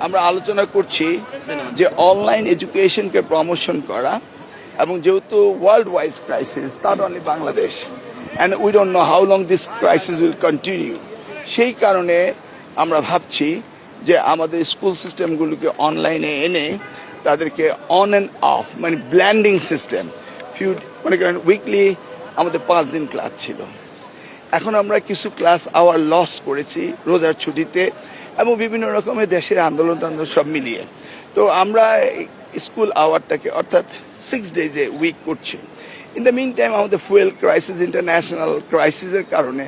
আমরা আলোচনা করছি যে অনলাইন এডুকেশনকে প্রমোশন করা এবং যেহেতু world wise crisis not only Bangladesh and we don't know how long this crisis will continue, সেই কারণে আমরা ভাবছি যে আমাদের স্কুল সিস্টেমগুলোকে অনলাইনে এনে তাদেরকে অন অ্যান্ড অফ মানে ব্ল্যান্ডিং সিস্টেম মনে করেন উইকলি আমাদের 5 দিন ক্লাস ছিল, এখন আমরা কিছু ক্লাস আওয়ার লস করেছি রোজার ছুটিতে এবং বিভিন্ন রকমের দেশের আন্দোলন সব মিলিয়ে। তো আমরা স্কুল আওয়ারটাকে অর্থাৎ 6 ডেজে উইক করছি। ইন দ্য মিন টাইম আমাদের ফুয়েল ক্রাইসিস, ইন্টারন্যাশনাল ক্রাইসিসের কারণে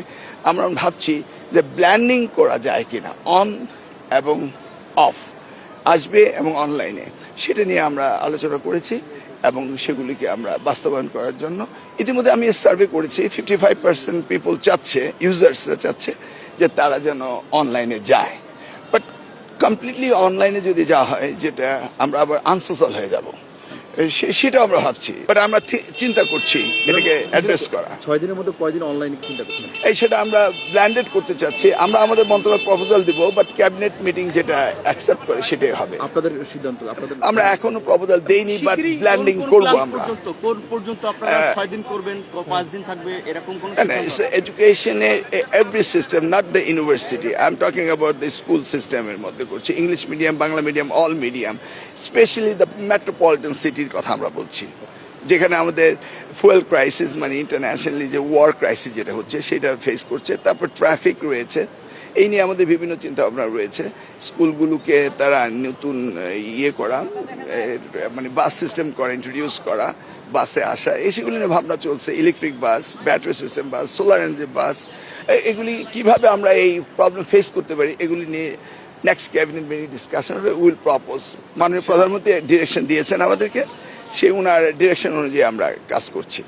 আমরা ভাবছি যে ব্ল্যান্ডিং করা যায় কিনা, অন এবং অফ আসবে এবং অনলাইনে, সেটা নিয়ে আমরা আলোচনা করেছি এবং সেগুলিকে আমরা বাস্তবায়ন করার জন্য ইতিমধ্যে আমি সার্ভে করেছি। 55% পিপল চাচ্ছে, ইউজার্সরা চাচ্ছে যে তারা যেন অনলাইনে যায়, বাট কমপ্লিটলি অনলাইনে যদি যাওয়া হয় যেটা আমরা আবার আনসোশ্যাল হয়ে যাব, সেটা আমরা ভাবছি, বাট আমরা চিন্তা করছি এটাকে অ্যাড্রেস করা। 6 দিনের মধ্যে কয়দিন অনলাইনে চিন্তা করছেন? সেটা আমরা ব্ল্যান্ডেড করতে চাচ্ছি। আমরা আমাদের মন্ত্রণালয় প্রপোজাল দিব, বাট ক্যাবিনেট মিটিং যেটা অ্যাকসেপ্ট করে সেটাই হবে। আপনাদের সিদ্ধান্ত? আমরা এখনো প্রপোজাল দেইনি, বাট ব্ল্যান্ডিং করব আমরা। কোন পর্যন্ত আপনারা 6 দিন করবেন, 5 দিন থাকবে, এরকম কোন? এডুকেশনে every system, not the university, I am talking about the school সিস্টেমের মধ্যে করছি। English medium, Bangla medium, all medium, specially the metropolitan সিটির কথা আমরা বলছি, যেখানে আমাদের ফুয়েল ক্রাইসিস মানে ইন্টারন্যাশনালি যে ওয়ার ক্রাইসিস যেটা হচ্ছে সেটা ফেস করছে, তারপর ট্রাফিক রয়েছে, এই নিয়ে আমাদের বিভিন্ন চিন্তা ভাবনা রয়েছে। স্কুলগুলোকে তারা নতুন করা মানে বাস সিস্টেম করা, ইন্ট্রোডিউস করা, বাসে আসা, সেগুলি নিয়ে ভাবনা চলছে। ইলেকট্রিক বাস, ব্যাটারি সিস্টেম বাস, সোলার এনার্জি বাস, এগুলি কিভাবে আমরা এই প্রবলেম ফেস করতে পারি, এগুলি নিয়ে next cabinet meeting discussion will propose. মাননীয় প্রধানমন্ত্রী ডিরেকশন দিয়েছেন আমাদেরকে, সেই ওনার ডিরেকশন অনুযায়ী আমরা কাজ করছি।